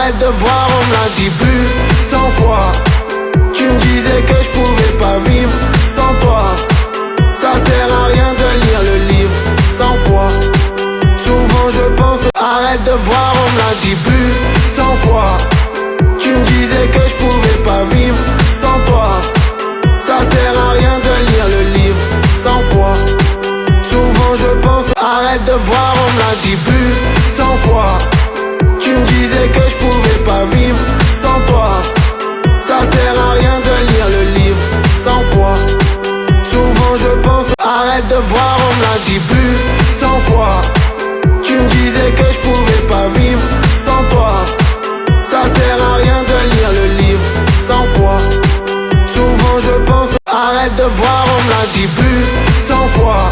Arrête de voir, on me l'a dit plus 100 fois. Tu me disais que je pouvais pas vivre sans toi. Ça sert à rien de lire le livre 100 fois. Souvent je pense, arrête de voir, on me l'a dit plus 100 fois. Tu me disais que je pouvais pas vivre sans toi. Ça sert à rien de lire le livre 100 fois. Souvent je pense, arrête de voir, on me l'a dit plus 100 fois. Tu me disais que je pouvais pas vivre sans toi. Ça sert à rien de lire le livre 100 fois. Souvent je pense, arrête de voir, on me l'a dit plus 100 fois. Tu me disais que je pouvais pas vivre sans toi. Ça sert à rien de lire le livre 100 fois. Souvent je pense, arrête de voir, on me l'a dit plus 100 fois.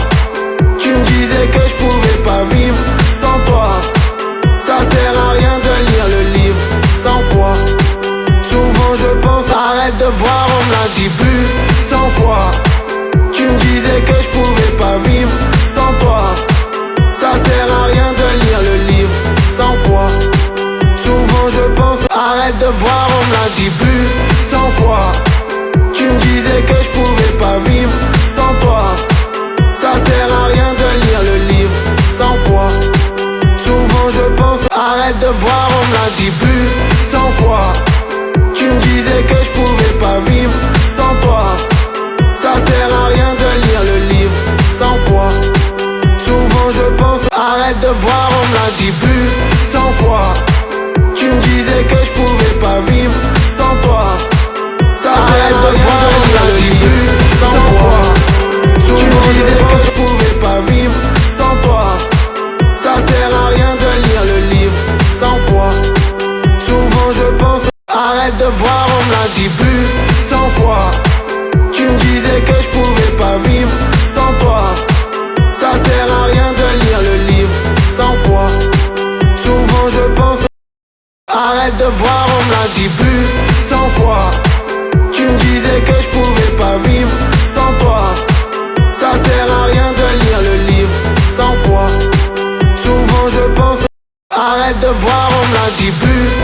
Tu me disais que je pouvais pas vivre sans toi. Ça sert à rien de lire le livre 100 fois. Souvent je pense, arrête de voir, on me l'a dit plus 100 fois. Tu me disais que je pouvais pas vivre sans toi. Ça sert à rien de lire le livre 100 fois. Souvent je pense, arrête de voir, on me l'a dit plus 100 fois. Tu me disais que je pouvais pas vivre sans toi. Ça sert à rien de lire le livre 100 fois. Souvent je pense, arrête de voir, on me l'a dit plus 100 fois. Tu me disais que je pouvais pas vivre sans toi. Ça sert à rien de lire le livre 100 fois. Souvent je pense, arrête de voir, on me l'a dit plus 100 fois. Tu me disais que je pouvais pas vivre sans toi. Ça sert à rien de lire le livre 100 fois. Souvent je pense, je pouvais pas vivre sans toi. Ça sert à rien de lire le livre 100 fois. Souvent je pense, arrête de voir, on me l'a dit plus 100 fois. Tu me disais que je pouvais pas vivre sans toi. Ça sert à rien de lire le livre 100 fois. Souvent je pense, arrête de voir, on me l'a dit plus 100 fois. Tu me disais que je pouvais pas vivre sans toi. Ça sert à rien de lire le livre 100 fois. Souvent je pense, arrête de voir, on me l'a dit plus